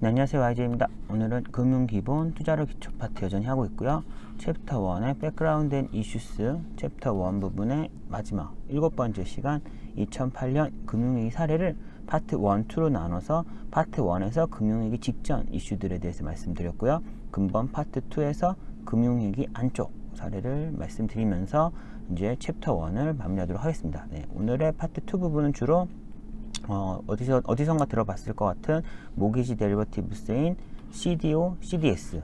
네, 안녕하세요. YJ입니다. 오늘은 금융기본 투자로 기초 파트 여전히 하고 있고요. 챕터 1의 백그라운드 앤 이슈스 챕터 1 부분의 마지막 7번째 시간 2008년 금융위기 사례를 파트 1, 2로 나눠서 파트 1에서 금융위기 직전 이슈들에 대해서 말씀드렸고요. 금번 파트 2에서 금융위기 안쪽 사례를 말씀드리면서 이제 챕터 1을 마무리하도록 하겠습니다. 네, 오늘의 파트 2 부분은 주로 어디선가 들어봤을 것 같은 모기지 데리버티브스인 CDO, CDS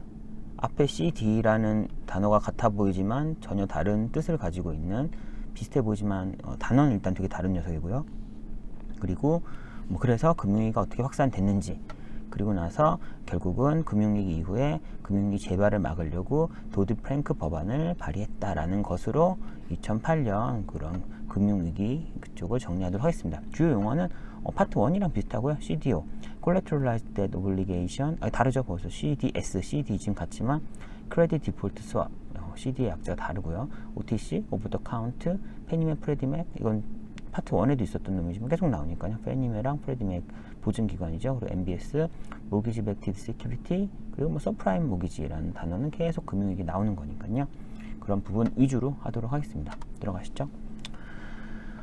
앞에 CD라는 단어가 같아 보이지만 전혀 다른 뜻을 가지고 있는 비슷해 보이지만 단어는 일단 되게 다른 녀석이고요. 그리고 그래서 금융위기가 어떻게 확산됐는지 그리고 나서 결국은 금융위기 이후에 금융위기 재발을 막으려고 도드 프랭크 법안을 발의했다라는 것으로 2008년 그런 금융위기 그쪽을 정리하도록 하겠습니다. 주요 용어는 파트 1이랑 비슷하고요. CDO, Collateralized Debt Obligation, 다르죠. 벌써 CDS, CD 지금 같지만 Credit Default Swap, CD의 약자가 다르고요. OTC, Over the Counter, 페니메, 프레디맥, 이건 파트 1에도 있었던 놈이지만 계속 나오니까요. 페니메랑 프레디맥 보증기관이죠. 그리고 MBS, Mortgage Backed Security, 그리고 서프라임 모기지라는 단어는 계속 금융위기 나오는 거니까요. 그런 부분 위주로 하도록 하겠습니다. 들어가시죠.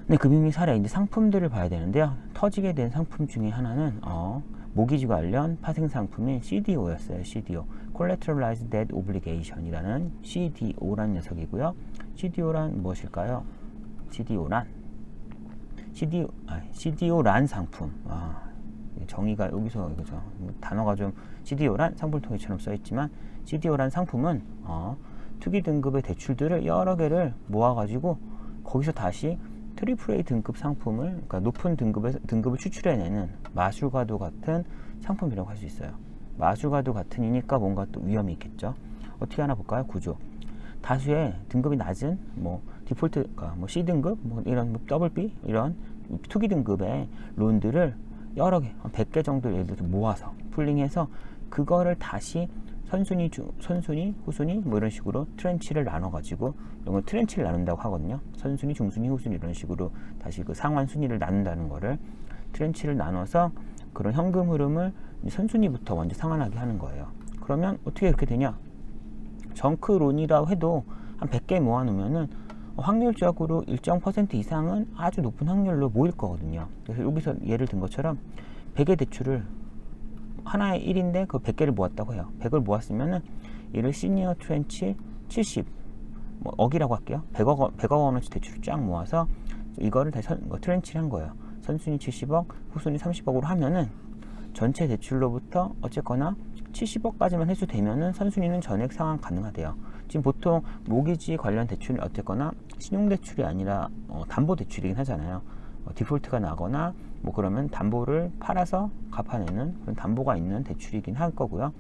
네, 금융위기 사례 이제 상품들을 봐야 되는데요. 터지게 된 상품 중에 하나는 모기지 관련 파생 상품인 CDO였어요. CDO, Collateralized Debt Obligation이라는 CDO라는 녀석이고요. CDO란 무엇일까요? CDO란 상품. 정의가 여기서 그죠? 단어가 좀 CDO란 상품통일처럼 써있지만 CDO란 상품은 투기 등급의 대출들을 여러 개를 모아가지고 거기서 다시 트리플 A 등급 상품을, 그러니까 높은 등급을 추출해내는 마술과도 같은 상품이라고 할 수 있어요. 마술과도 같으니까 뭔가 또 위험이 있겠죠. 어떻게 하나 볼까요? 구조. 다수의 등급이 낮은 디폴트, 그러니까 C 등급, 이런 더블 B 이런 투기 등급의 론들을 여러 개, 한 100개 정도 예를 들어서 모아서 풀링해서 그거를 다시 선순위, 후순위 이런 식으로 트렌치를 나눠가지고 이런 걸 트렌치를 나눈다고 하거든요. 선순위, 중순위, 후순위 이런 식으로 다시 그 상환 순위를 나눈다는 거를 트렌치를 나눠서 그런 현금 흐름을 선순위부터 먼저 상환하게 하는 거예요. 그러면 어떻게 이렇게 되냐? 정크론이라고 해도 한 100개 모아놓으면은 확률적으로 일정 % 이상은 아주 높은 확률로 모일 거거든요. 그래서 여기서 예를 든 것처럼 100의 대출을 하나의 1인데 그 100개를 모았다고 해요. 100을 모았으면은 이를 시니어 트렌치 70 억이라고 할게요. 100억 원어치 대출을 쫙 모아서 이거를 다시 트렌치를 한 거예요. 선순위 70억, 후순위 30억으로 하면은 전체 대출로부터 어쨌거나 70억까지만 회수되면은 선순위는 전액 상환 가능하대요. 지금 보통 모기지 관련 대출은 어쨌거나 신용대출이 아니라 담보대출이긴 하잖아요. 디폴트가 나거나 그러면 담보를 팔아서 갚아내는 그런 담보가 있는 대출이긴 할 거고요.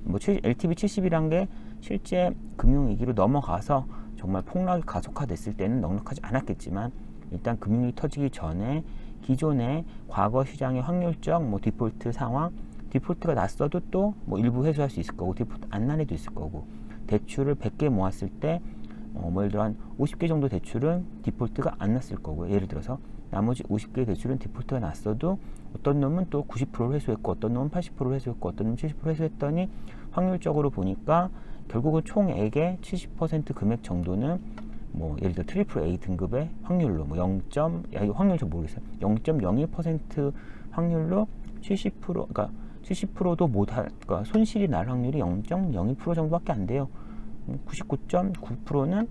LTV 70이란 게 실제 금융위기로 넘어가서 정말 폭락이 가속화됐을 때는 넉넉하지 않았겠지만 일단 금융위기 터지기 전에 기존의 과거 시장의 확률적 디폴트 상황, 디폴트가 났어도 또 일부 회수할 수 있을 거고 디폴트 안 난 애도 있을 거고 대출을 100개 모았을 때 예를 들어 한 50개 정도 대출은 디폴트가 안 났을 거고요. 예를 들어서 나머지 50개 대출은 디폴트가 났어도 어떤 놈은 또 90%를 회수했고 어떤 놈은 80%를 회수했고 어떤 놈은 70% 회수했더니 확률적으로 보니까 결국은 총액의 70% 금액 정도는 예를 들어 트리플 A 등급의 확률로 확률 좀 모르겠어요. 0.01% 확률로 70% 그러니까 70%도 못할, 그러니까 손실이 날 확률이 0.01% 정도밖에 안 돼요. 99.9%는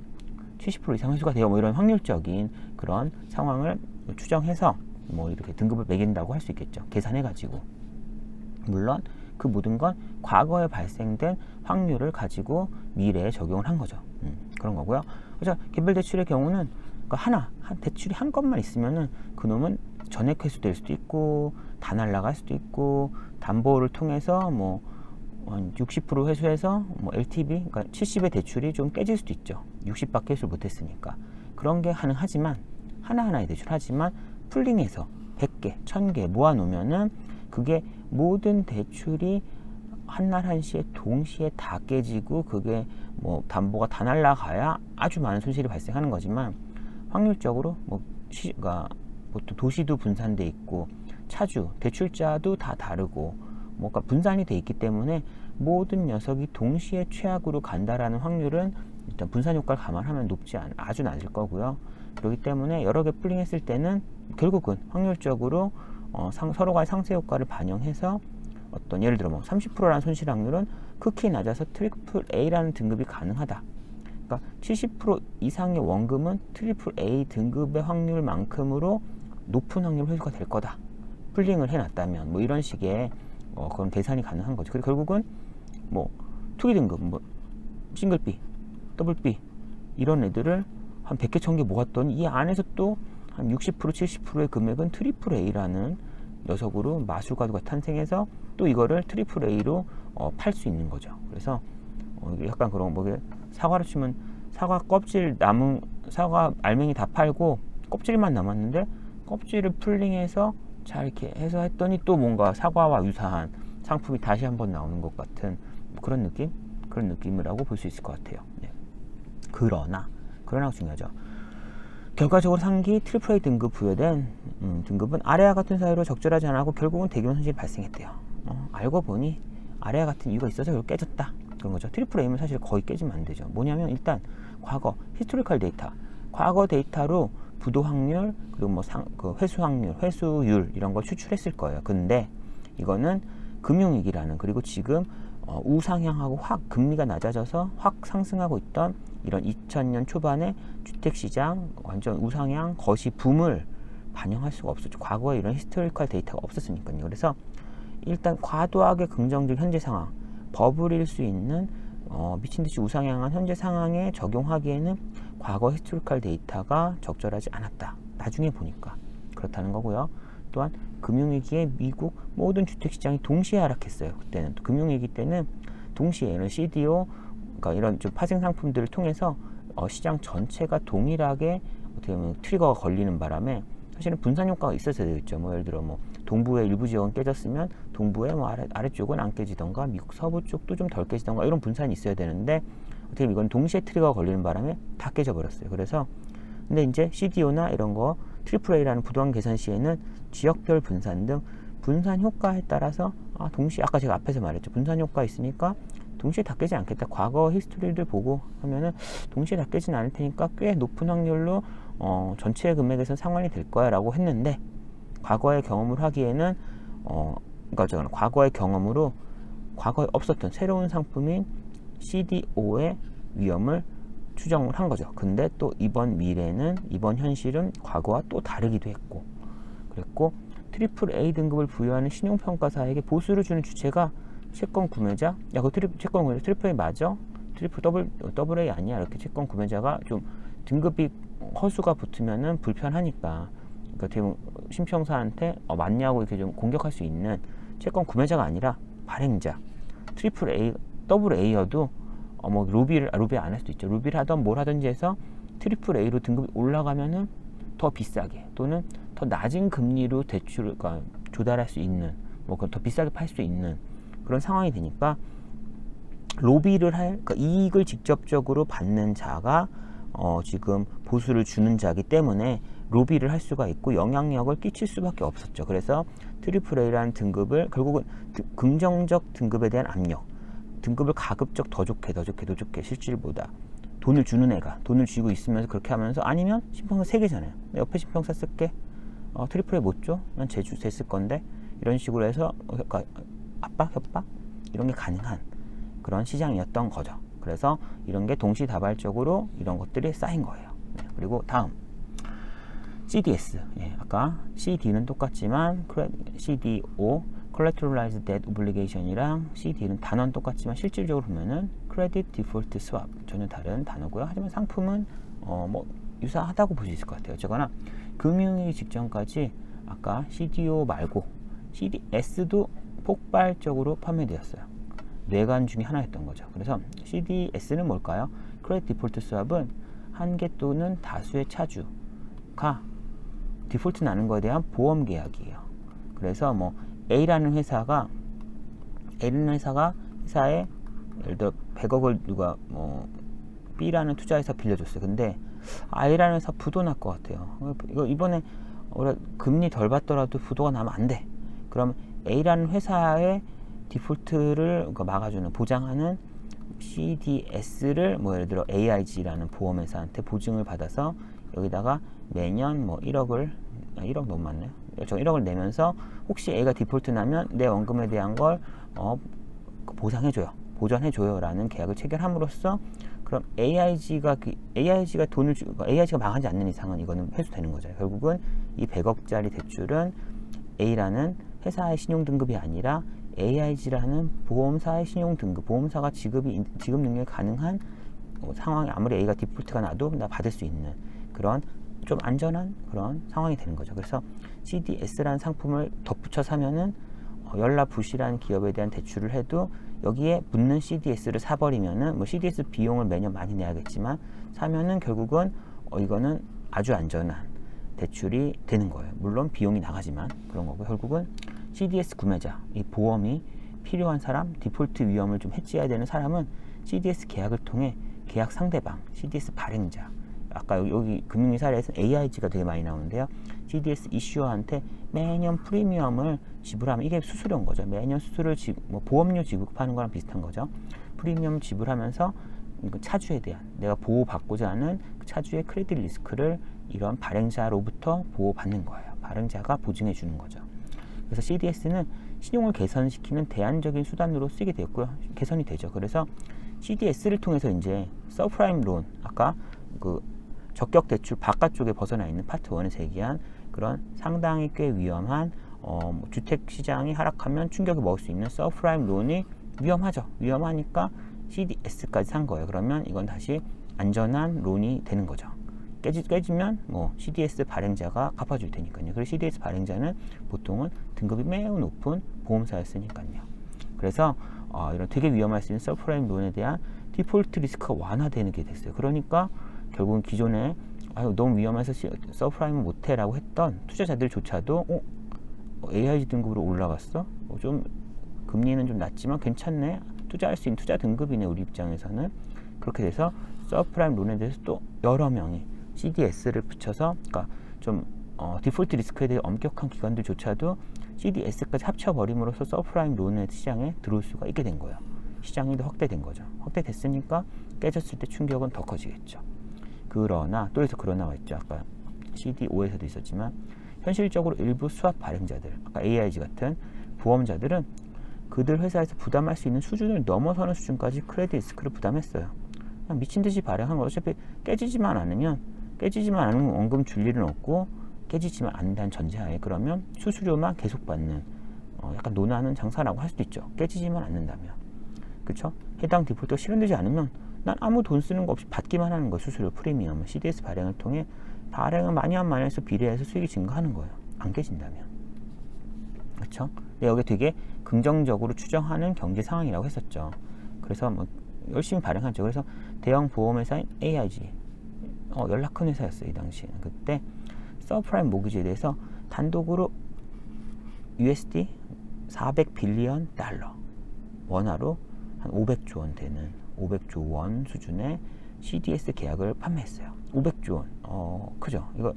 70% 이상 회수가 돼요. 이런 확률적인 그런 상황을 추정해서 이렇게 등급을 매긴다고 할 수 있겠죠. 계산해가지고. 물론 그 모든 건 과거에 발생된 확률을 가지고 미래에 적용을 한 거죠. 그런 거고요. 그래서 개별 대출의 경우는 대출이 한 건만 있으면은 그놈은 전액 회수될 수도 있고 다 날라갈 수도 있고 담보를 통해서 60% 회수해서 LTV, 그러니까 70의 대출이 좀 깨질 수도 있죠. 60밖에 회수를 못했으니까. 그런 게 가능하지만 하나하나의 대출하지만 풀링해서 100개, 1000개 모아놓으면은 그게 모든 대출이 한날 한시에 동시에 다 깨지고 그게 담보가 다 날라가야 아주 많은 손실이 발생하는 거지만 확률적으로 보통 도시도 분산돼 있고 차주, 대출자도 다 다르고 뭔가 분산이 돼 있기 때문에 모든 녀석이 동시에 최악으로 간다라는 확률은 일단 분산 효과를 감안하면 아주 낮을 거고요. 그렇기 때문에 여러 개 풀링했을 때는 결국은 확률적으로 서로 간의 상쇄 효과를 반영해서 어떤 예를 들어 뭐 30%라는 손실 확률은 극히 낮아서 트리플 A라는 등급이 가능하다. 그러니까 70% 이상의 원금은 트리플 A 등급의 확률만큼으로 높은 확률 회수가 될 거다. 풀링을 해놨다면 뭐 이런 식의 그런 계산이 가능한 거죠. 그리고 결국은 뭐 투기 등급, 뭐 싱글 B, 더블 B 이런 애들을 한 100개, 1000개 모았더니 이 안에서 또 한 60%, 70%의 금액은 트리플 A라는 녀석으로 마술가도가 탄생해서 또 이거를 트리플 A로 팔 수 있는 거죠. 그래서 약간 그런 뭐 사과로 치면 사과 껍질 남은 사과 알맹이 다 팔고 껍질만 남았는데 껍질을 풀링해서 잘 이렇게 해서 했더니 또 뭔가 사과와 유사한 상품이 다시 한번 나오는 것 같은 그런 느낌이라고 볼 수 있을 것 같아요. 네. 그러나 중요하죠. 결과적으로 상기 트리플 A 등급 부여된 등급은 아래와 같은 사유로 적절하지 않고 결국은 대규모 손실이 발생했대요. 알고 보니 아래와 같은 이유가 있어서 결국 깨졌다. 그런 거죠. 트리플 A면 사실 거의 깨지면 안 되죠. 뭐냐면 일단 과거 히스토리컬 데이터, 과거 데이터로 부도 확률 그리고 뭐 그 회수 확률, 회수율 이런 걸 추출했을 거예요. 근데 이거는 금융위기라는 그리고 지금 우상향하고 확 금리가 낮아져서 확 상승하고 있던 이런 2000년 초반에 주택시장 완전 우상향 거시 붐을 반영할 수가 없었죠. 과거에 이런 히스토리컬 데이터가 없었으니까요. 그래서 일단 과도하게 긍정적 현재 상황, 버블일 수 있는 미친듯이 우상향한 현재 상황에 적용하기에는 과거 히스토리컬 데이터가 적절하지 않았다. 나중에 보니까 그렇다는 거고요. 또한 금융위기에 미국 모든 주택시장이 동시에 하락했어요. 그때는 금융위기 때는 동시에 이런 CDO 그러니까 이런 좀 파생 상품들을 통해서 시장 전체가 동일하게 어떻게 보면 트리거가 걸리는 바람에 사실은 분산 효과가 있어야 되겠죠. 뭐 예를 들어 뭐 동부의 일부 지역은 깨졌으면 동부의 뭐 아래쪽은 안 깨지던가 미국 서부 쪽도 좀 덜 깨지던가 이런 분산이 있어야 되는데 어떻게 이건 동시에 트리거가 걸리는 바람에 다 깨져 버렸어요. 그래서 근데 이제 CDO나 이런 거 트리플 A라는 부도한 계산 시에는 지역별 분산 등 분산 효과에 따라서 동시에 아까 제가 앞에서 말했죠. 분산 효과 있으니까 동시에 다 깨지 않겠다. 과거 히스토리를 보고 하면은 동시에 다 깨지는 않을 테니까 꽤 높은 확률로 전체 금액에서 상환이 될 거야 라고 했는데 과거의 경험을 하기에는 그러니까 저는 과거의 경험으로 과거에 없었던 새로운 상품인 CDO의 위험을 추정을 한 거죠. 근데 또 이번 현실은 과거와 또 다르기도 했고 그랬고 트리플 A 등급을 부여하는 신용평가사에게 보수를 주는 주체가 채권 구매자, 야, 그 채권 구매자 트리플 A 맞아? 더블 A 아니야? 이렇게 채권 구매자가 좀 등급이 허수가 붙으면은 불편하니까, 그러니까 대부분 신평사한테 맞냐고 이렇게 좀 공격할 수 있는 채권 구매자가 아니라 발행자, 트리플 A, 더블 A여도 뭐 루비 안 할 수도 있죠. 루비를 하던 뭘 하든지 해서 트리플 A로 등급이 올라가면은 더 비싸게 또는 더 낮은 금리로 대출을 그러니까 조달할 수 있는 뭐 더 비싸게 팔 수 있는 그런 상황이 되니까 로비를 그러니까 이익을 직접적으로 받는 자가 지금 보수를 주는 자이기 때문에 로비를 할 수가 있고 영향력을 끼칠 수밖에 없었죠. 그래서 트리플 A라는 등급을 결국은 긍정적 등급에 대한 압력, 등급을 가급적 더 좋게 실질보다 돈을 주는 애가 돈을 쥐고 있으면서 그렇게 하면서 아니면 신평사 3개잖아요. 옆에 신평사 쓸게. 트리플 A 못 줘? 난 제주 냈을 건데 이런 식으로 해서 그러니까 압박, 협박 이런 게 가능한 그런 시장이었던 거죠. 그래서 이런 게 동시다발적으로 이런 것들이 쌓인 거예요. 네, 그리고 다음 CDS. 예, 아까 CD는 똑같지만 CDO Collateralized Debt Obligation이랑 CD는 단어는 똑같지만 실질적으로 보면은 Credit Default Swap 전혀 다른 단어고요. 하지만 상품은 뭐 유사하다고 볼 수 있을 것 같아요. 어쨌거나 금융위기 직전까지 아까 CDO 말고 CDS도 폭발적으로 판매되었어요. 뇌관 중에 하나였던 거죠. 그래서 CDS는 뭘까요? Credit Default Swap은 한 개 또는 다수의 차주가 디폴트 나는 거에 대한 보험 계약이에요. 그래서 뭐 A라는 회사에 예를 들어 100억을 누가 뭐 B라는 투자회사 빌려줬어요. 근데 A라는 회사 부도 날 것 같아요. 이거 이번에 금리 덜 받더라도 부도가 나면 안 돼. 그럼 A라는 회사에 디폴트를 막아주는 보장하는 CDS를 뭐 예를 들어 AIG라는 보험회사한테 보증을 받아서 여기다가 매년 뭐 1억 너무 많네요. 저 1억을 내면서 혹시 A가 디폴트 나면 내 원금에 대한 걸 보상해줘요. 보전해줘요 라는 계약을 체결함으로써 그럼 AIG가 돈을 AIG가 망하지 않는 이상은 이거는 회수되는 거죠. 결국은 이 100억짜리 대출은 A라는 회사의 신용등급이 아니라 AIG라는 보험사의 신용등급, 보험사가 지급 능력이 가능한 상황이 아무리 A가 디폴트가 나도 나 받을 수 있는 그런 좀 안전한 그런 상황이 되는 거죠. 그래서 CDS라는 상품을 덧붙여 사면은 연락부실한 기업에 대한 대출을 해도 여기에 붙는 CDS를 사버리면은 뭐 CDS 비용을 매년 많이 내야겠지만 사면은 결국은 이거는 아주 안전한 대출이 되는 거예요. 물론 비용이 나가지만 그런 거고 결국은 CDS 구매자, 이 보험이 필요한 사람, 디폴트 위험을 좀 해지해야 되는 사람은 CDS 계약을 통해 계약 상대방, CDS 발행자, 아까 여기 금융위 사례에서는 AIG가 되게 많이 나오는데요. CDS 이슈어한테 매년 프리미엄을 지불하면 이게 수수료인 거죠. 매년 수수료를 보험료 지급하는 거랑 비슷한 거죠. 프리미엄 지불하면서 차주에 대한 내가 보호받고자 하는 그 차주의 크레딧 리스크를 이런 발행자로부터 보호받는 거예요. 발행자가 보증해 주는 거죠. 그래서 CDS는 신용을 개선시키는 대안적인 수단으로 쓰게 되었고요. 개선이 되죠. 그래서 CDS를 통해서 이제 서프라임 론, 아까 그 적격 대출 바깥쪽에 벗어나 있는 파트 1에서 얘기한 그런 상당히 꽤 위험한 주택 시장이 하락하면 충격을 먹을 수 있는 서프라임 론이 위험하죠. 위험하니까 CDS까지 산 거예요. 그러면 이건 다시 안전한 론이 되는 거죠. 깨지면 뭐 CDS 발행자가 갚아줄 테니까요. 그리고 CDS 발행자는 보통은 등급이 매우 높은 보험사였으니까요. 그래서 이런 되게 위험할 수 있는 서프라임 론에 대한 디폴트 리스크가 완화되는 게 됐어요. 그러니까 결국은 기존에 너무 위험해서 서프라임은 못해라고 했던 투자자들조차도 AIG 등급으로 올라갔어? 좀 금리는 좀 낮지만 괜찮네. 투자할 수 있는 투자 등급이네. 우리 입장에서는. 그렇게 돼서 서프라임 론에 대해서 또 여러 명이 CDS를 붙여서 그러니까 좀 디폴트 리스크에 대해 엄격한 기관들조차도 CDS까지 합쳐버림으로써 서프라임 론의 시장에 들어올 수가 있게 된 거예요. 시장이 더 확대된 거죠. 확대됐으니까 깨졌을 때 충격은 더 커지겠죠. 그러나 또 여기서 그러나가 있죠. 아까 CD5에서도 있었지만 현실적으로 일부 수합 발행자들, 아까 AIG 같은 보험자들은 그들 회사에서 부담할 수 있는 수준을 넘어서는 수준까지 크레딧 리스크를 부담했어요. 그냥 미친 듯이 발행한 거 어차피 깨지지만 않으면 원금 줄 일은 없고 깨지지만 않는다는 전제하에 그러면 수수료만 계속 받는 약간 논하는 장사라고 할 수도 있죠. 깨지지만 않는다면. 그렇죠? 해당 디폴트가 실현되지 않으면 난 아무 돈 쓰는 거 없이 받기만 하는 거 수수료 프리미엄을 CDS 발행을 통해 발행을 많이 하면 많이 해서 비례해서 수익이 증가하는 거예요. 안 깨진다면. 그렇죠? 여기 되게 긍정적으로 추정하는 경제 상황이라고 했었죠. 그래서 뭐 열심히 발행하죠. 그래서 대형 보험회사인 AIG 연락 큰 회사였어요. 이 당시에는. 그때 서프라임 모기지에 대해서 단독으로 USD 400빌리언 달러 원화로 한 500조 원 되는 500조 원 수준의 CDS 계약을 판매했어요. 500조 원. 크죠? 이거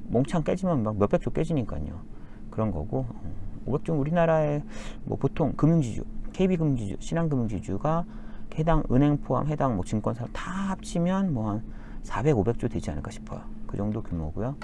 몽창 깨지면 막 몇백조 깨지니까요. 그런 거고 500조 우리나라의 뭐 보통 금융지주, KB금융지주, 신한금융지주가 해당 은행 포함 해당 뭐 증권사 다 합치면 뭐 한 400, 500조 되지 않을까 싶어요. 그 정도 규모고요.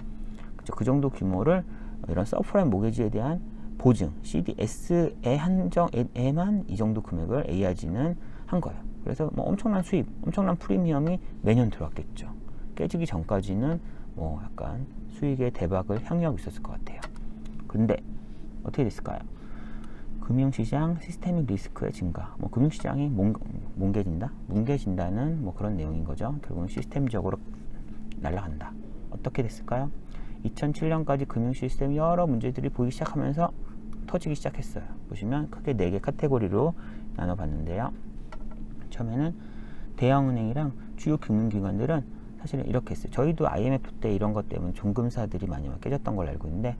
그렇죠? 그 정도 규모를 이런 서프라임 모기지에 대한 보증, CDS의 한정에만 이 정도 금액을 AIG는 한 거예요. 그래서 뭐 엄청난 수입, 엄청난 프리미엄이 매년 들어왔겠죠. 깨지기 전까지는 뭐 약간 수익의 대박을 향유하고 있었을 것 같아요. 근데 어떻게 됐을까요? 금융시장 시스테믹 리스크의 증가, 뭐 금융시장이 뭉개진다는 뭐 그런 내용인 거죠. 결국은 시스템적으로 날아간다. 어떻게 됐을까요? 2007년까지 금융 시스템 여러 문제들이 보이기 시작하면서 터지기 시작했어요. 보시면 크게 4개 카테고리로 나눠봤는데요. 처음에는 대형은행이랑 주요 금융기관들은 사실은 이렇게 했어요. 저희도 IMF 때 이런 것 때문에 종금사들이 많이 깨졌던 걸로 알고 있는데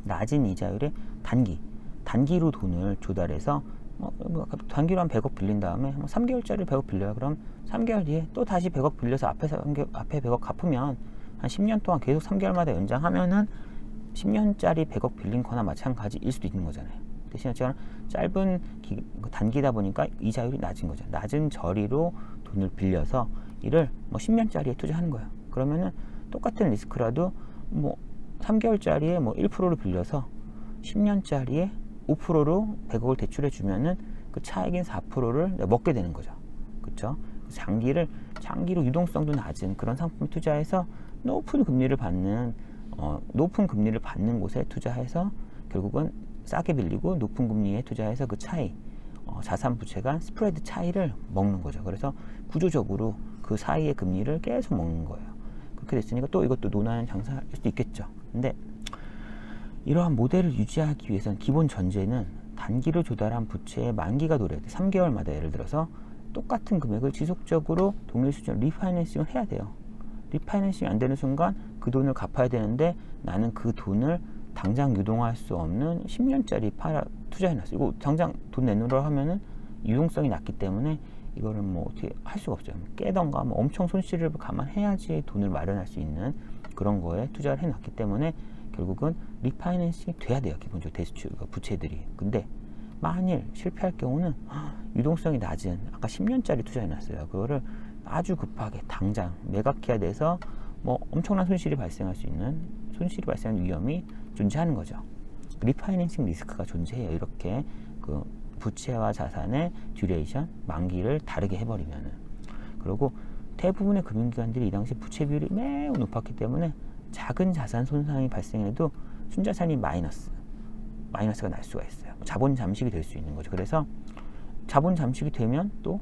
낮은 이자율에 단기로 돈을 조달해서 단기로 한 100억 빌린 다음에 3개월짜리 100억 빌려요. 그럼 3개월 뒤에 또 다시 100억 빌려서 앞에 100억 갚으면 한 10년 동안 계속 3개월마다 연장하면은 10년짜리 100억 빌린 거나 마찬가지일 수도 있는 거잖아요. 대신 어쨌거나 짧은 단기다 보니까 이자율이 낮은 거죠. 낮은 저리로 돈을 빌려서 이를 뭐 10년짜리에 투자하는 거예요. 그러면은 똑같은 리스크라도 뭐 3개월짜리에 뭐 1%를 빌려서 10년짜리에 5%로 100억을 대출해 주면은 그 차익인 4%를 먹게 되는 거죠. 그렇죠? 장기로 유동성도 낮은 그런 상품에 투자해서 높은 금리를 받는 곳에 투자해서 결국은 싸게 빌리고 높은 금리에 투자해서 그 차이, 자산 부채 간 스프레드 차이를 먹는 거죠. 그래서 구조적으로 그 사이의 금리를 계속 먹는 거예요. 그렇게 됐으니까 또 이것도 논하는 장사할 수도 있겠죠. 근데 이러한 모델을 유지하기 위해서는 기본 전제는 단기로 조달한 부채의 만기가 도래할 때 3개월마다 예를 들어서 똑같은 금액을 지속적으로 동일 수준으로 리파이낸싱을 해야 돼요. 리파이낸싱이 안 되는 순간 그 돈을 갚아야 되는데 나는 그 돈을 당장 유동할 수 없는 10년짜리 투자해놨어요. 이거 당장 돈 내놓으라 하면은 유동성이 낮기 때문에 이거를 뭐 어떻게 할 수가 없어요. 깨던가 뭐 엄청 손실을 감안해야지 돈을 마련할 수 있는 그런 거에 투자를 해놨기 때문에 결국은 리파이낸싱이 돼야 돼요. 기본적으로 대출 부채들이. 근데 만일 실패할 경우는 유동성이 낮은 아까 10년짜리 투자해놨어요. 그거를 아주 급하게 당장 매각해야 돼서 뭐 엄청난 손실이 발생할 위험이 존재하는 거죠. 리파이낸싱 리스크가 존재해요. 이렇게 그 부채와 자산의 듀레이션, 만기를 다르게 해버리면은. 그리고 대부분의 금융기관들이 이 당시 부채 비율이 매우 높았기 때문에 작은 자산 손상이 발생해도 순자산이 마이너스가 날 수가 있어요. 자본 잠식이 될 수 있는 거죠. 그래서 자본 잠식이 되면 또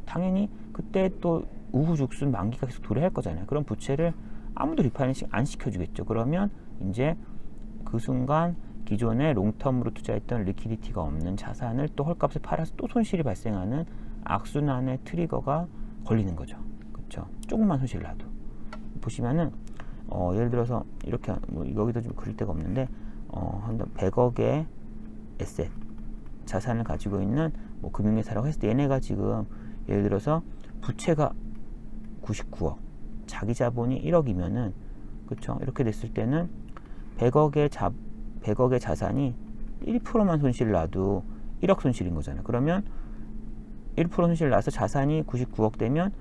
당연히 그때 또 우후죽순 만기가 계속 도래할 거잖아요. 그럼 부채를 아무도 리파이낸싱 안 시켜주겠죠. 그러면 이제 그 순간 기존에 롱텀으로 투자했던 리퀴디티가 없는 자산을 또 헐값에 팔아서 또 손실이 발생하는 악순환의 트리거가 걸리는 거죠. 그렇죠? 조금만 손실 나도. 보시면은 예를 들어서 이렇게 뭐 여기도 좀 그릴 데가 없는데 한 100억의 에셋 자산을 가지고 있는 뭐 금융회사라고 했을 때 얘네가 지금 예를 들어서 부채가 99억, 자기 자본이 1억이면은 그렇죠? 이렇게 됐을 때는 100억의 자산이 1%만 손실 나도 1억 손실인 거잖아요. 그러면 1% 손실 나서 자산이 99억 되면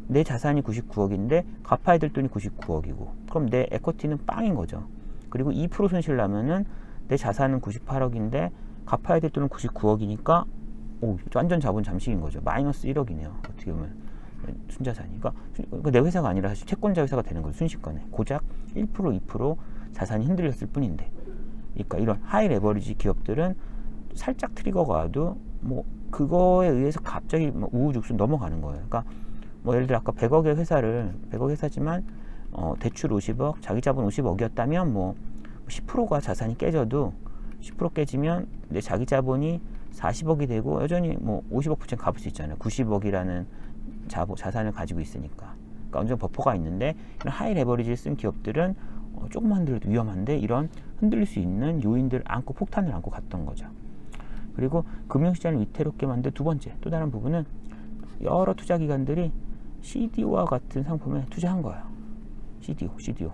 내 자산이 99억인데 갚아야 될 돈이 99억이고 그럼 내 에쿼티는 빵인 거죠. 그리고 2% 손실 나면은 내 자산은 98억인데 갚아야 될 돈은 99억이니까 완전 자본 잠식인 거죠. 마이너스 1억이네요. 어떻게 보면 순자산이. 그러니까 내 회사가 아니라 사실 채권자 회사가 되는 거죠. 순식간에. 고작 1%, 2% 자산이 흔들렸을 뿐인데. 그러니까 이런 하이 레버리지 기업들은 살짝 트리거가 와도 뭐 그거에 의해서 갑자기 뭐 우후죽순 넘어가는 거예요. 그러니까 뭐 예를 들어 아까 100억의 회사지만 대출 50억, 자기 자본 50억이었다면 뭐 10%가 자산이 깨져도 10% 깨지면 내 자기 자본이 40억이 되고 여전히 뭐 50억 부채 갚을 수 있잖아요. 90억이라는 자산을 가지고 있으니까. 그러니까 어느 정도 버퍼가 있는데 이런 하이 레버리지를 쓴 기업들은 조금만 흔들려도 위험한데 이런 흔들릴 수 있는 요인들을 안고 폭탄을 안고 갔던 거죠. 그리고 금융시장을 위태롭게 만든 두 번째 또 다른 부분은 여러 투자기관들이 CDO와 같은 상품에 투자한 거예요. CDO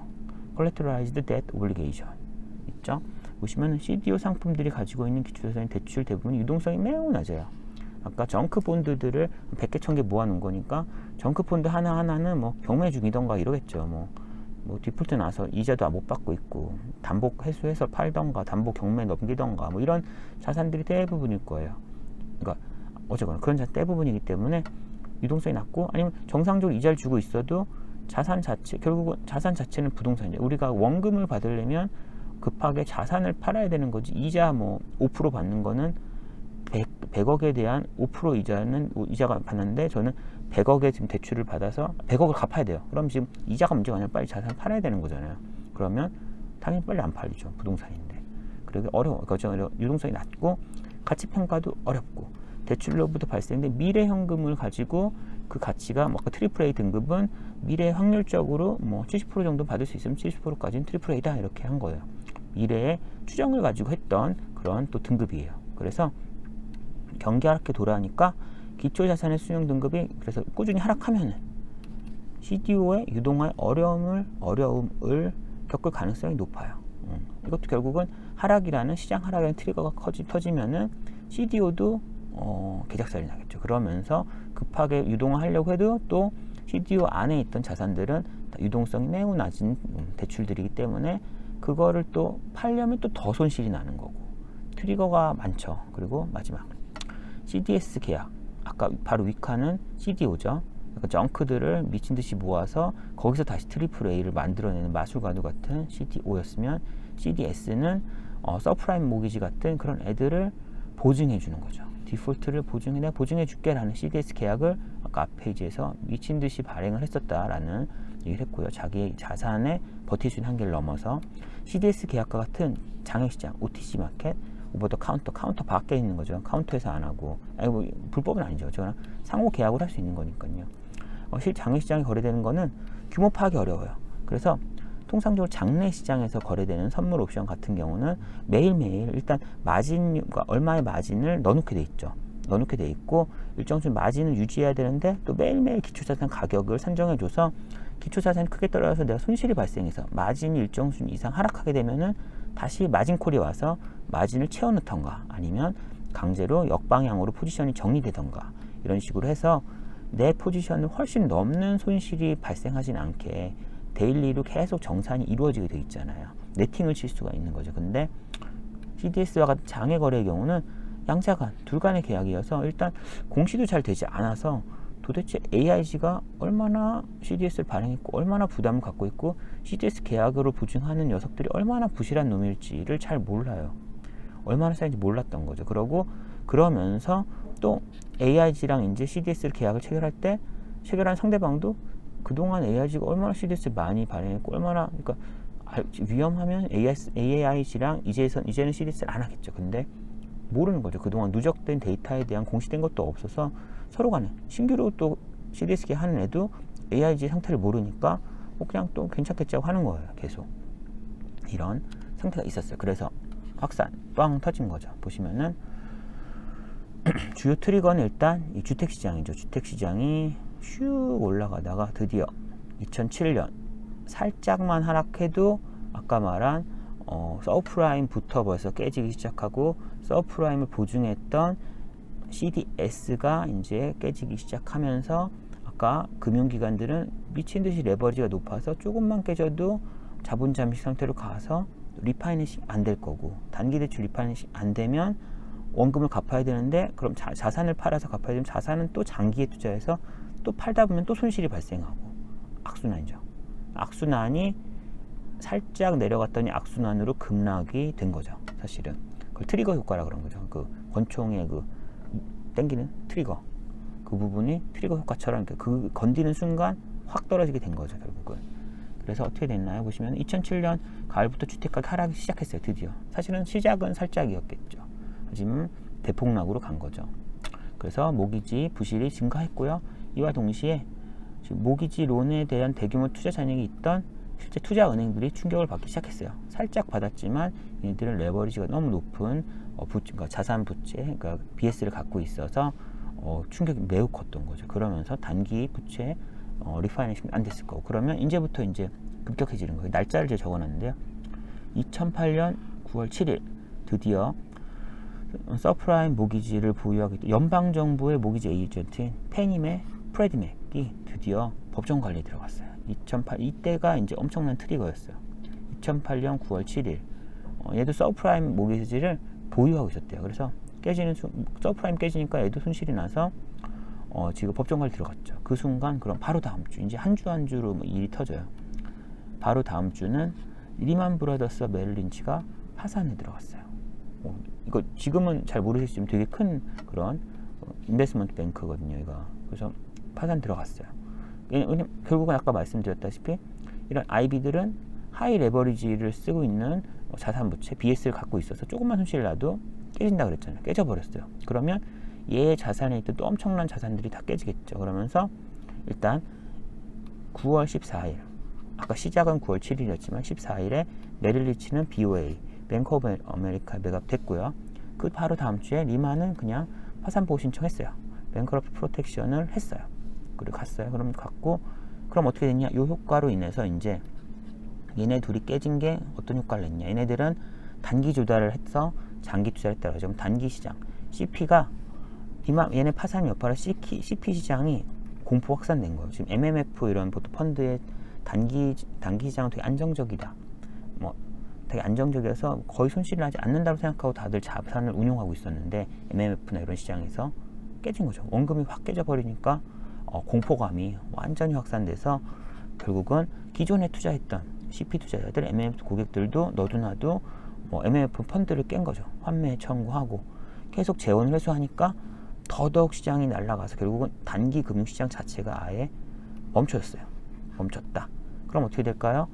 Collateralized Debt Obligation 있죠? 보시면 CDO 상품들이 가지고 있는 기초자산의 대출 대부분 유동성이 매우 낮아요. 아까 정크 본드들을 100개, 1000개 모아놓은 거니까 정크 폰드 하나하나는 뭐 경매 중이던가 이러겠죠. 뭐 디폴트 나서 이자도 못 받고 있고 담보 회수해서 팔던가 담보 경매 넘기던가 뭐 이런 자산들이 대부분일 거예요. 그러니까 어쨌거나 그런 자산 대부분이기 때문에 유동성이 낮고 아니면 정상적으로 이자를 주고 있어도 결국은 자산 자체는 부동산이죠. 우리가 원금을 받으려면 급하게 자산을 팔아야 되는 거지. 이자 뭐 5% 받는 거는 100억에 대한 5% 이자가 받는데 저는 100억에 지금 대출을 받아서 100억을 갚아야 돼요. 그럼 지금 이자가 문제가 아니라 빨리 자산 팔아야 되는 거잖아요. 그러면 당연히 빨리 안 팔리죠. 부동산인데. 그러기 어려워. 그러니까 유동성이 낮고 가치 평가도 어렵고 대출로부터 발생된 미래 현금을 가지고 그 가치가 뭐 아까 트리플 A 등급은 미래 확률적으로 뭐 70% 정도 받을 수 있으면 70%까지는 트리플 A다 이렇게 한 거예요. 미래의 추정을 가지고 했던 그런 또 등급이에요. 그래서 경기 하락기 돌아오니까 기초자산의 수용 등급이 그래서 꾸준히 하락하면은 CDO의 유동화의 어려움을 겪을 가능성이 높아요. 이것도 결국은 하락이라는 시장 하락이라는 트리거가 터지면은 CDO도 개작살이 나겠죠. 그러면서 급하게 유동하려고 해도 또 CDO 안에 있던 자산들은 유동성이 매우 낮은 대출들이기 때문에 그거를 또 팔려면 또 더 손실이 나는 거고 트리거가 많죠. 그리고 마지막 CDS 계약, 아까 바로 위카는 CDO죠. 그러니까 정크들을 미친 듯이 모아서 거기서 다시 트리플 A를 만들어내는 마술가도 같은 CDO였으면 CDS는 서프라임 모기지 같은 그런 애들을 보증해 주는 거죠. 디폴트를 내가 보증해 줄게 라는 CDS 계약을 아까 앞 페이지에서 미친 듯이 발행을 했었다라는 얘기를 했고요. 자기의 자산에 버틸 수 있는 한계를 넘어서 CDS 계약과 같은 장외시장, OTC 마켓, 오버 더 카운터 밖에 있는 거죠. 카운터에서 안 하고, 뭐 불법은 아니죠. 저는 상호 계약을 할 수 있는 거니까요. 장외시장에 거래되는 거는 규모 파악이 어려워요. 그래서 통상적으로 장내 시장에서 거래되는 선물 옵션 같은 경우는 매일매일 일단 마진과 얼마의 마진을 넣어놓게 돼 있죠. 넣어놓게 돼 있고 일정 수준 마진을 유지해야 되는데 또 매일매일 기초자산 가격을 산정해줘서 기초자산이 크게 떨어져서 내가 손실이 발생해서 마진이 일정 수준 이상 하락하게 되면은 다시 마진콜이 와서 마진을 채워넣던가 아니면 강제로 역방향으로 포지션이 정리되던가 이런 식으로 해서 내 포지션을 훨씬 넘는 손실이 발생하진 않게 데일리로 계속 정산이 이루어지게 돼 있잖아요. 네팅을 칠 수가 있는 거죠. 근데 CDS와 같은 장외 거래의 경우는 양자간, 둘 간의 계약이어서 일단 공시도 잘 되지 않아서 도대체 AIG가 얼마나 CDS를 발행했고 얼마나 부담을 갖고 있고 CDS 계약으로 보증하는 녀석들이 얼마나 부실한 놈일지를 잘 몰라요. 얼마나 쌓인지 몰랐던 거죠. 그러면서 또 AIG랑 이제 CDS를 계약을 체결한 상대방도 그동안 AIG가 얼마나 CDS를 많이 발행했고 얼마나 그러니까 위험하면 AIG랑 이제는 CDS를 안 하겠죠. 근데 모르는 거죠. 그동안 누적된 데이터에 대한 공시된 것도 없어서 서로 간에 신규로 또 CDS 계약하는 애도 AIG 상태를 모르니까 그냥 또 괜찮겠지 하고 하는 거예요. 계속 이런 상태가 있었어요. 그래서 확산 빵 터진 거죠. 보시면은 주요 트리거는 일단 이 주택시장이죠. 주택시장이 슉 올라가다가 드디어 2007년 살짝만 하락해도 아까 말한 서프라임부터 벌써 깨지기 시작하고 서프라임을 보증했던 CDS가 이제 깨지기 시작하면서 아까 금융기관들은 미친 듯이 레버리지가 높아서 조금만 깨져도 자본 잠식 상태로 가서 리파이낸싱 안 될 거고 단기 대출 리파이낸싱 안 되면 원금을 갚아야 되는데 그럼 자산을 팔아서 갚아야 되면 자산은 또 장기에 투자해서 또 팔다 보면 또 손실이 발생하고 악순환이죠. 악순환이 살짝 내려갔더니 악순환으로 급락이 된 거죠. 사실은 그걸 트리거 효과라 그런 거죠. 그 권총의 그 땡기는 트리거 그 부분이 트리거 효과처럼 그 건드리는 순간 확 떨어지게 된 거죠. 결국은. 그래서 어떻게 됐나요? 보시면 2007년 가을부터 주택가가 하락이 시작했어요. 드디어. 사실은 시작은 살짝이었겠죠. 하지만 대폭락으로 간 거죠. 그래서 모기지 부실이 증가했고요. 이와 동시에 모기지 론에 대한 대규모 투자 잔액이 있던 실제 투자 은행들이 충격을 받기 시작했어요. 살짝 받았지만 얘네들은 레버리지가 너무 높은 그러니까 자산 부채, 그러니까 BS를 갖고 있어서 충격이 매우 컸던 거죠. 그러면서 단기 부채 리파이낸싱이 안 됐을 거고 그러면 이제부터 이제 급격해지는 거예요. 날짜를 제가 적어놨는데요. 2008년 9월 7일 드디어 서프라임 모기지를 보유하고 있던 연방정부의 모기지 에이전트인 페니맥, 프레디맥이 드디어 법정 관리에 들어갔어요. 이때가 이제 엄청난 트리거였어요. 2008년 9월 7일 얘도 서프라임 모기지를 보유하고 있었대요. 그래서 서프라임 깨지니까 얘도 손실이 나서 지금 법정 관리 들어갔죠. 그 순간 그럼 바로 다음 주 이제 한 주 한 주로 일이 터져요. 바로 다음 주는 리만 브라더스와 메릴 린치가 파산에 들어갔어요. 이거 지금은 잘 모르시지만 되게 큰 그런 인베스트먼트 뱅크거든요. 이거 그래서 파산 들어갔어요. 왜냐면 결국은 아까 말씀드렸다시피 이런 IB들은 하이 레버리지를 쓰고 있는 자산 부채 BS를 갖고 있어서 조금만 손실을 나도 깨진다 그랬잖아요. 깨져버렸어요. 그러면 얘 자산에 있던 또 엄청난 자산들이 다 깨지겠죠. 그러면서 일단 9월 14일 아까 시작은 9월 7일이었지만 14일에 메릴 린치는 BOA 뱅크 오브 아메리카 매각됐고요. 그 바로 다음 주에 리만은 그냥 파산 보호 신청했어요. 뱅크러프트 프로텍션을 했어요. 그리고 갔어요. 그럼 어떻게 됐냐? 이 효과로 인해서 이제 얘네 둘이 깨진 게 어떤 효과를 냈냐? 얘네들은 단기 조달을 해서 장기 투자를 했다고 하죠. 단기 시장 CP가 얘네 파산 여파로 CP 시장이 공포 확산된 거예요. 지금 MMF 이런 보통 펀드의 단기 시장은 되게 안정적이다. 뭐 되게 안정적이어서 거의 손실을 하지 않는다고 생각하고 다들 자산을 운용하고 있었는데 MMF나 이런 시장에서 깨진 거죠. 원금이 확 깨져버리니까 공포감이 완전히 확산돼서 결국은 기존에 투자했던 CP 투자자들, MMF 고객들도 너도나도 MMF 펀드를 깬 거죠. 환매 청구하고 계속 재원을 회수하니까 더더욱 시장이 날아가서 결국은 단기 금융시장 자체가 아예 멈춰졌어요. 멈췄다. 그럼 어떻게 될까요?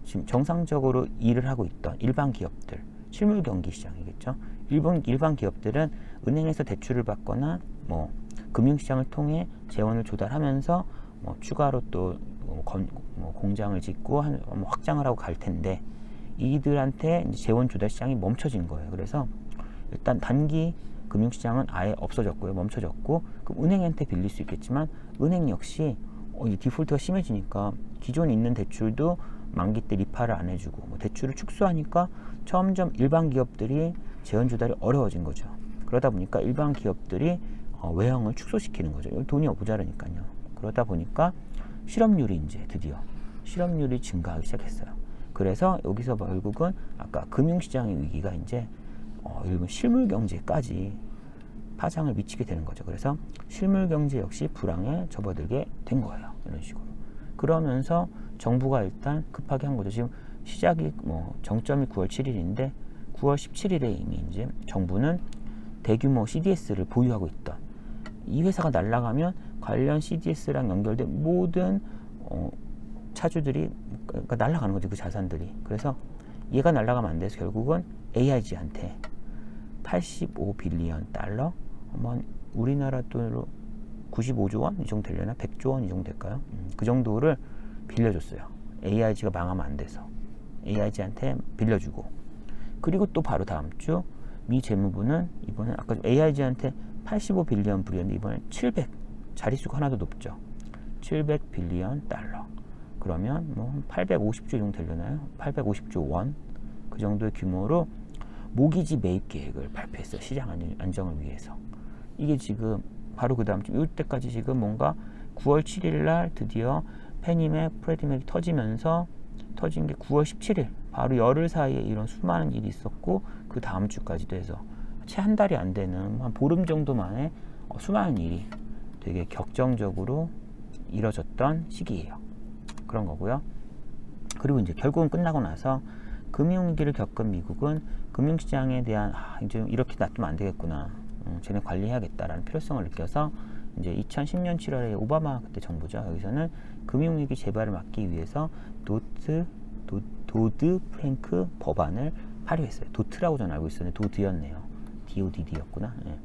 지금 정상적으로 일을 하고 있던 일반 기업들, 실물 경기 시장이겠죠. 일반 기업들은 은행에서 대출을 받거나 금융시장을 통해 재원을 조달하면서 추가로 또 공장을 짓고 확장을 하고 갈 텐데 이들한테 이제 재원 조달 시장이 멈춰진 거예요. 그래서 일단 단기 금융시장은 아예 없어졌고요. 멈춰졌고 그럼 은행한테 빌릴 수 있겠지만 은행 역시 이 디폴트가 심해지니까 기존에 있는 대출도 만기 때 리파를 안 해주고 대출을 축소하니까 점점 일반 기업들이 재원 조달이 어려워진 거죠. 그러다 보니까 일반 기업들이 외형을 축소시키는 거죠. 돈이 모자라니까요. 그러다 보니까 실업률이 이제 드디어 실업률이 증가하기 시작했어요. 그래서 여기서 결국은 아까 금융시장의 위기가 이제 일본 실물 경제까지 파장을 미치게 되는 거죠. 그래서 실물 경제 역시 불황에 접어들게 된 거예요. 이런 식으로. 그러면서 정부가 일단 급하게 한 거죠. 지금 시작이 정점이 9월 7일인데 9월 17일에 이미 이제 정부는 대규모 CDS를 보유하고 있던 이 회사가 날아가면 관련 CDS랑 연결된 모든 차주들이 그러니까 날아가는 거죠. 그 자산들이. 그래서 얘가 날아가면 안 돼서 결국은 AIG한테 85빌리언 달러 우리나라 돈으로 95조 원? 이 정도 되려나? 100조 원 이 정도 될까요? 그 정도를 빌려줬어요. AIG가 망하면 안 돼서 AIG한테 빌려주고 그리고 또 바로 다음 주 미 재무부는 이번에 아까 AIG한테 85빌리언 불이었는데 이번에 700 자릿수가 하나도 높죠. 700빌리언 달러 그러면 850조 정도 되려나요? 850조 원 그 정도의 규모로 모기지 매입 계획을 발표했어요. 시장 안정을 위해서. 이게 지금 바로 그 다음 주 이때까지 지금 뭔가 9월 7일 날 드디어 페니맥, 프레디맥이 터진 게 9월 17일 바로 열흘 사이에 이런 수많은 일이 있었고 그 다음 주까지도 해서 채 한 달이 안 되는 한 보름 정도 만에 수많은 일이 되게 격정적으로 이뤄졌던 시기예요. 그런 거고요. 그리고 이제 결국은 끝나고 나서 금융위기를 겪은 미국은 금융시장에 대한 이제 이렇게 놔두면 안 되겠구나. 쟤네 관리해야겠다라는 필요성을 느껴서 이제 2010년 7월에 오바마 그때 정부죠. 여기서는 금융위기 재발을 막기 위해서 도드 프랭크 법안을 발의했어요. 도트라고 저는 알고 있었는데 도드였네요. DODD였구나. 예.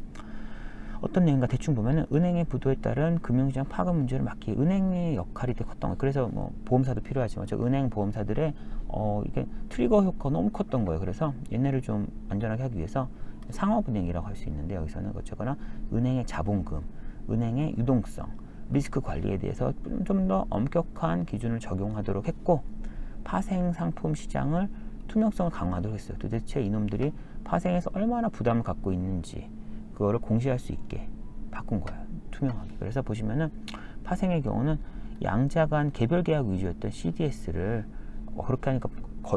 어떤 내용인가 대충 보면은 은행의 부도에 따른 금융시장 파급 문제를 막기 은행의 역할이 되게 컸던 거예요. 그래서 보험사도 필요하지만 은행 보험사들의 이게 트리거 효과가 너무 컸던 거예요. 그래서 얘네를 좀 안전하게 하기 위해서 상업은행이라고 할 수 있는데 여기서는 어쨌거나 은행의 자본금, 은행의 유동성, 리스크 관리에 대해서 좀 더 엄격한 기준을 적용하도록 했고 파생 상품 시장을 투명성을 강화하도록 했어요. 도대체 이놈들이 파생에서 얼마나 부담을 갖고 있는지 그거를 공시할 수 있게 바꾼 거예요. 투명하게. 그래서 보시면은 파생의 경우는 양자 간 개별 계약 위주였던 CDS를 그렇게 하니까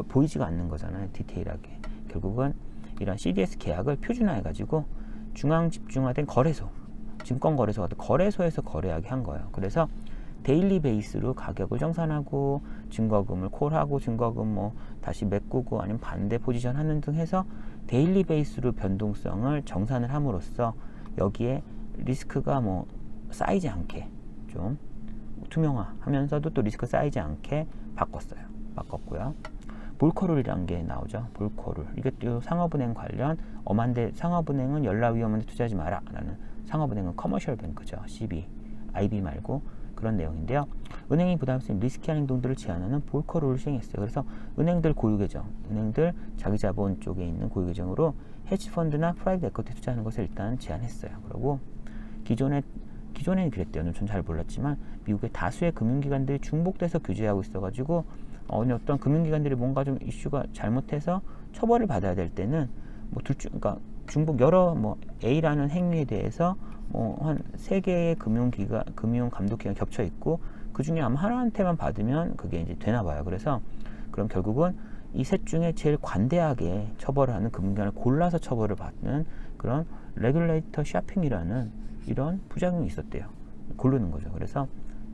보이지가 않는 거잖아요. 디테일하게. 결국은 이런 CDS 계약을 표준화해가지고 중앙 집중화된 거래소, 증권거래소 같은 거래소에서 거래하게 한 거예요. 그래서 데일리 베이스로 가격을 정산하고 증거금을 콜하고 증거금 다시 메꾸고 아니면 반대 포지션 하는 등 해서 데일리 베이스로 변동성을 정산을 함으로써 여기에 리스크가 쌓이지 않게 좀 투명화하면서도 또 리스크 쌓이지 않게 바꿨고요. 볼커룰이라는 게 나오죠. 볼커룰. 이게 또 상업은행 관련 엄한데 상업은행은 연라 위험한데 투자하지 마라 라는 상업은행은 커머셜 뱅크죠. CB, IB 말고 그런 내용인데요. 은행이 부담스러운 리스키한 행동들을 제한하는 볼커룰을 시행했어요. 그래서 은행들 고유계정, 은행들 자기 자본 쪽에 있는 고유계정으로 헤지펀드나 프라이빗 에쿼티 투자하는 것을 일단 제한했어요. 그리고 기존에는 그랬대요. 저는 잘 몰랐지만 미국의 다수의 금융기관들이 중복돼서 규제하고 있어가지고 어떤 금융기관들이 뭔가 좀 이슈가 잘못해서 처벌을 받아야 될 때는 뭐 그러니까 중복 여러 뭐 A라는 행위에 대해서 뭐 한 3개의 금융 감독기관 겹쳐 있고 그 중에 아마 하나한테만 받으면 그게 이제 되나 봐요. 그래서 그럼 결국은 이 셋 중에 제일 관대하게 처벌을 하는 금융기관을 골라서 처벌을 받는 그런 레귤레이터 쇼핑이라는 이런 부작용이 있었대요. 고르는 거죠. 그래서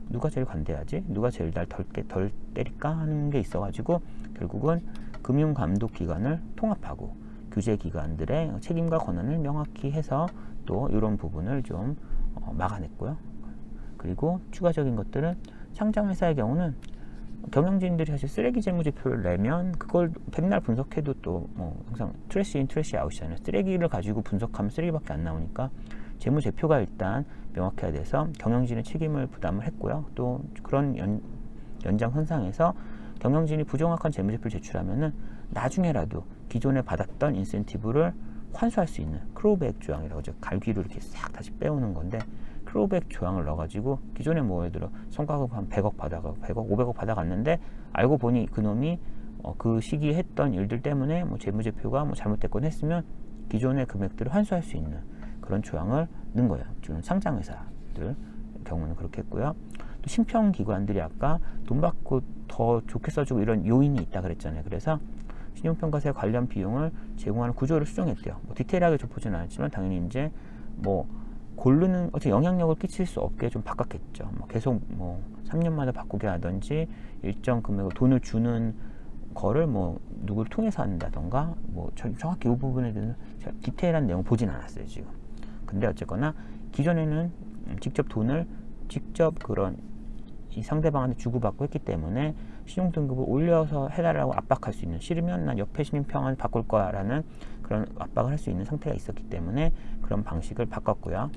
누가 제일 관대하지? 누가 제일 덜 때릴까? 하는 게 있어가지고 결국은 금융감독기관을 통합하고 규제기관들의 책임과 권한을 명확히 해서 또 이런 부분을 좀 막아냈고요. 그리고 추가적인 것들은 상장회사의 경우는 경영진들이 사실 쓰레기 재무제표를 내면 그걸 백날 분석해도 또 뭐 항상 트래시 인 트래시 아웃이잖아요. 쓰레기를 가지고 분석하면 쓰레기밖에 안 나오니까 재무제표가 일단 명확해야 돼서 경영진의 책임을 부담을 했고요. 또 그런 연장선상에서 경영진이 부정확한 재무제표를 제출하면은 나중에라도 기존에 받았던 인센티브를 환수할 수 있는 크로우백 조항이라고 죠. 갈귀로 이렇게 싹 다시 빼오는 건데 크로우백 조항을 넣어가지고 기존에 뭐 예를 들어 성과급 한 100억 받아가고 100억, 500억 받아갔는데 알고 보니 그놈이 그 시기에 했던 일들 때문에 뭐 재무제표가 뭐 잘못됐건 했으면 기존의 금액들을 환수할 수 있는 그런 조항을 넣은 거예요. 지금 상장회사들 경우는 그렇게 했고요. 또 심평기관들이 아까 돈 받고 더 좋게 써주고 이런 요인이 있다 그랬잖아요. 그래서 신용평가세 관련 비용을 제공하는 구조를 수정했대요. 뭐 디테일하게 좁히지는 않았지만 당연히 이제 뭐 고르는 어떤 영향력을 끼칠 수 없게 좀 바꿨겠죠. 뭐 계속 뭐 3년마다 바꾸게 하든지 일정 금액을 돈을 주는 거를 뭐 누구를 통해서 한다던가 뭐 정확히 이 부분에 대해서 디테일한 내용 보진 않았어요 지금. 근데 어쨌거나 기존에는 직접 그런 이 상대방한테 주고받고 했기 때문에 신용등급을 올려서 해달라고 압박할 수 있는, 싫으면 난 옆에 신용평을 바꿀 거야 라는 그런 압박을 할 수 있는 상태가 있었기 때문에 그런 방식을 바꿨고요.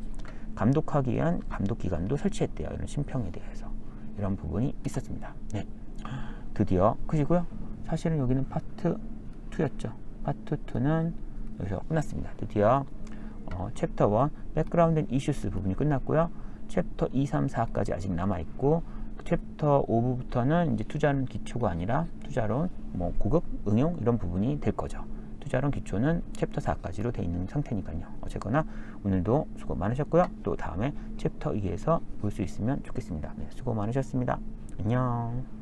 감독하기 위한 감독기관도 설치했대요. 이런 심평에 대해서 이런 부분이 있었습니다. 네, 드디어 그지고요. 사실은 여기는 파트 2였죠. 파트 2는 여기서 끝났습니다. 드디어 챕터 1 백그라운드 앤 이슈스 부분이 끝났고요. 챕터 2, 3, 4까지 아직 남아있고 챕터 5부터는 이제 투자는 기초가 아니라 투자론, 뭐 고급, 응용 이런 부분이 될 거죠. 투자론 기초는 챕터 4까지로 돼 있는 상태니까요. 어쨌거나 오늘도 수고 많으셨고요. 또 다음에 챕터 2에서 볼 수 있으면 좋겠습니다. 네, 수고 많으셨습니다. 안녕.